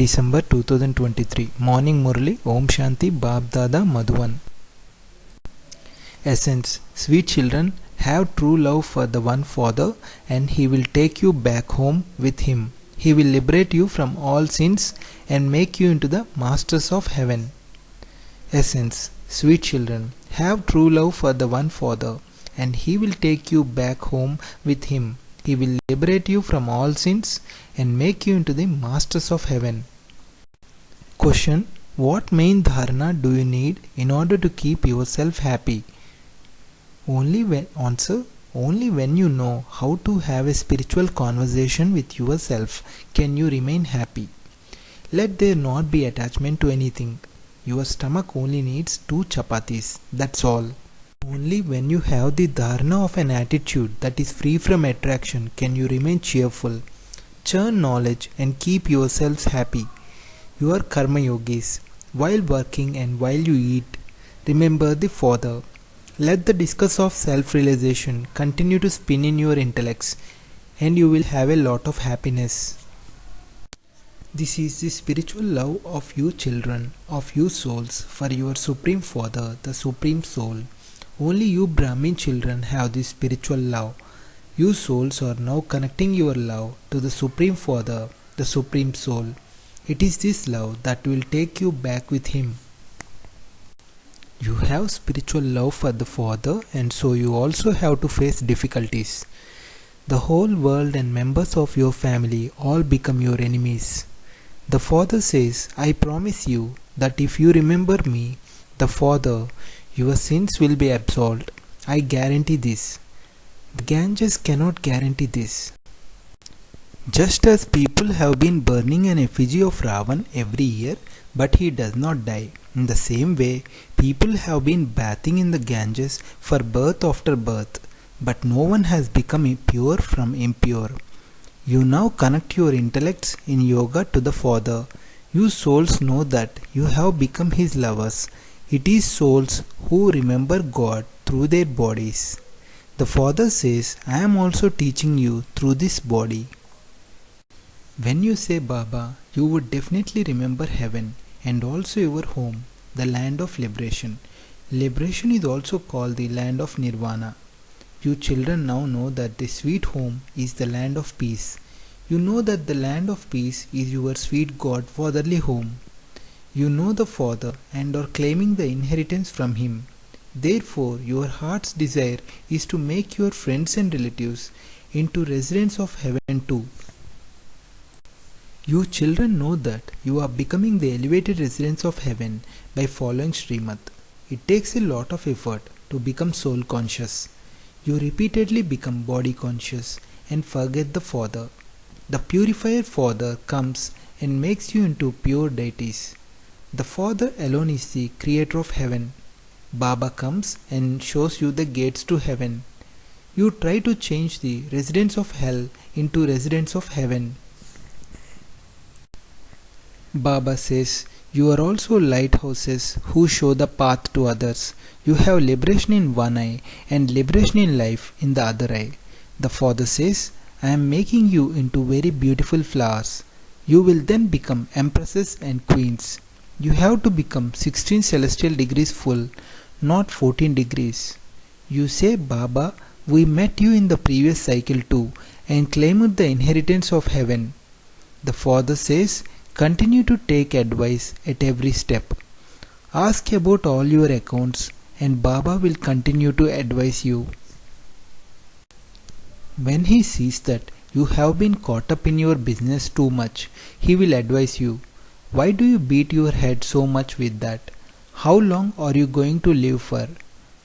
December 2023. Morning Murli. Om Shanti. Bab Dada Madhuvan. Essence. Sweet children, have true love for the one Father, and He will take you back home with Him. He will liberate you from all sins and make you into the masters of heaven. Essence. Sweet children, have true love for the one Father, and He will take you back home with Him. He will liberate you from all sins and make you into the masters of heaven. Question. What main dharana do you need in order to keep yourself happy? Only when you know how to have a spiritual conversation with yourself can you remain happy. Let there not be attachment to anything. Your stomach only needs 2 chapatis, that's all. Only when you have the dharana of an attitude that is free from attraction can you remain cheerful. Churn knowledge and keep yourselves happy. You are karma yogis. While working and while you eat, remember the Father. Let the discourse of self-realization continue to spin in your intellects, and you will have a lot of happiness. This is the spiritual love of you children, of you souls, for your Supreme Father, the Supreme Soul. Only you Brahmin children have this spiritual love. You souls are now connecting your love to the Supreme Father, the Supreme Soul. It is this love that will take you back with Him. You have spiritual love for the Father, and so you also have to face difficulties. The whole world and members of your family all become your enemies. The Father says, I promise you that if you remember me, the Father, your sins will be absolved. I guarantee this. The Ganges cannot guarantee this. Just as people have been burning an effigy of Ravan every year, but he does not die. In the same way, people have been bathing in the Ganges for birth after birth, but no one has become pure from impure. You now connect your intellects in yoga to the Father. You souls know that you have become His lovers. It is souls who remember God through their bodies. The Father says, I am also teaching you through this body. When you say Baba, you would definitely remember heaven and also your home, the land of liberation. Liberation is also called the land of nirvana. You children now know that the sweet home is the land of peace. You know that the land of peace is your sweet God fatherly home. You know the Father and are claiming the inheritance from Him. Therefore, your heart's desire is to make your friends and relatives into residents of heaven too. You children know that you are becoming the elevated residents of heaven by following Srimad. It takes a lot of effort to become soul conscious. You repeatedly become body conscious and forget the Father. The purifier Father comes and makes you into pure deities. The Father alone is the creator of heaven. Baba comes and shows you the gates to heaven. You try to change the residents of hell into residents of heaven. Baba says, you are also lighthouses who show the path to others. You have liberation in one eye and liberation in life in the other eye. The Father says, I am making you into very beautiful flowers. You will then become empresses and queens. You have to become 16 celestial degrees full, not 14 degrees. You say, Baba, we met you in the previous cycle too and claimed the inheritance of heaven. The Father says, continue to take advice at every step. Ask about all your accounts and Baba will continue to advise you. When He sees that you have been caught up in your business too much, He will advise you. Why do you beat your head so much with that? How long are you going to live for?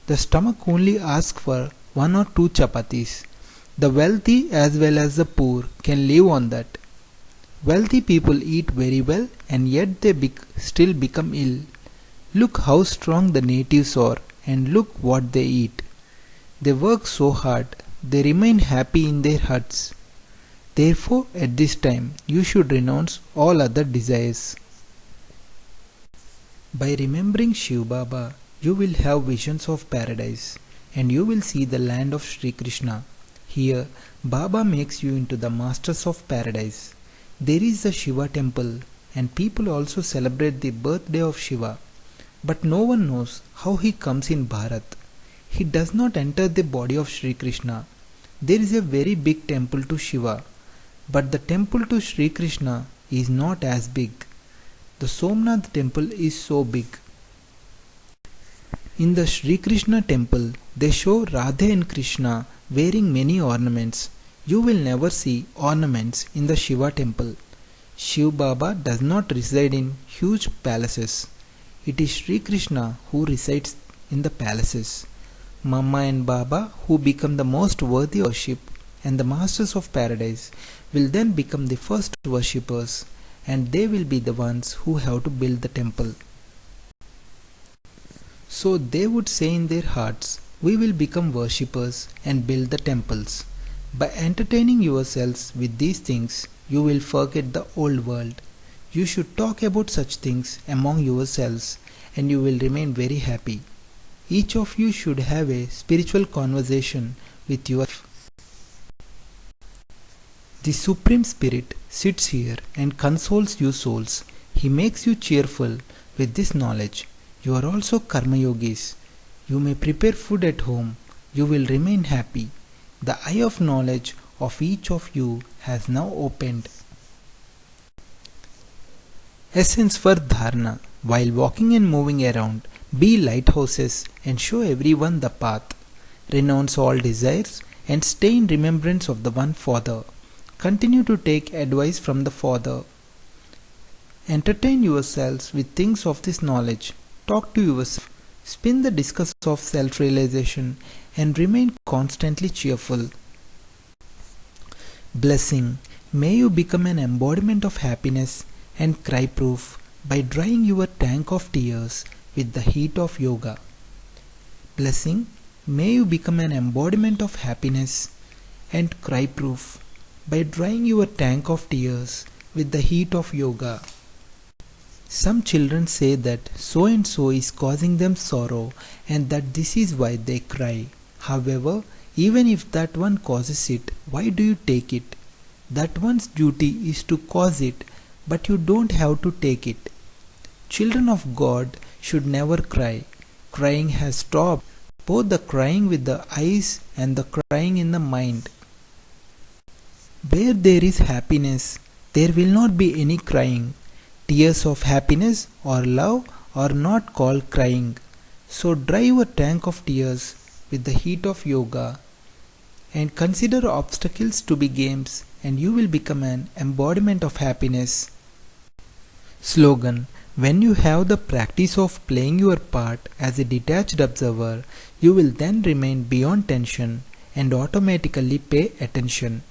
The stomach only asks for 1 or 2 chapatis. The wealthy as well as the poor can live on that. Wealthy people eat very well and yet they still become ill. Look how strong the natives are and look what they eat. They work so hard, they remain happy in their huts. Therefore, at this time, you should renounce all other desires. By remembering Shiva Baba, you will have visions of paradise and you will see the land of Sri Krishna. Here, Baba makes you into the masters of paradise. There is a Shiva temple and people also celebrate the birthday of Shiva. But no one knows how he comes in Bharat. He does not enter the body of Sri Krishna. There is a very big temple to Shiva, but the temple to Sri Krishna is not as big. The Somnath temple is so big. In the Sri Krishna temple, they show Radha and Krishna wearing many ornaments. You will never see ornaments in the Shiva temple. Shiv Baba does not reside in huge palaces. It is Sri Krishna who resides in the palaces. Mama and Baba, who become the most worthy worship and the masters of paradise, will then become the first worshippers, and they will be the ones who have to build the temple. So they would say in their hearts, we will become worshippers and build the temples. By entertaining yourselves with these things, you will forget the old world. You should talk about such things among yourselves, and you will remain very happy. Each of you should have a spiritual conversation with your The Supreme Spirit sits here and consoles you souls. He makes you cheerful with this knowledge. You are also Karma Yogis. You may prepare food at home. You will remain happy. The eye of knowledge of each of you has now opened. Essence for Dharana. While walking and moving around, be lighthouses and show everyone the path. Renounce all desires and stay in remembrance of the One Father. Continue to take advice from the Father. Entertain yourselves with things of this knowledge. Talk to yourself. Spin the discus of self-realization and remain constantly cheerful. Blessing. May you become an embodiment of happiness and cry-proof by drying your tank of tears with the heat of yoga. Blessing. May you become an embodiment of happiness and cry-proof by drying your tank of tears with the heat of yoga. Some children say that so and so is causing them sorrow and that this is why they cry. However, even if that one causes it, why do you take it? That one's duty is to cause it, but you don't have to take it. Children of God should never cry. Crying has stopped, both the crying with the eyes and the crying in the mind. Where there is happiness, there will not be any crying. Tears of happiness or love are not called crying. So dry your tank of tears with the heat of yoga and consider obstacles to be games, and you will become an embodiment of happiness. Slogan. When you have the practice of playing your part as a detached observer, you will then remain beyond tension and automatically pay attention.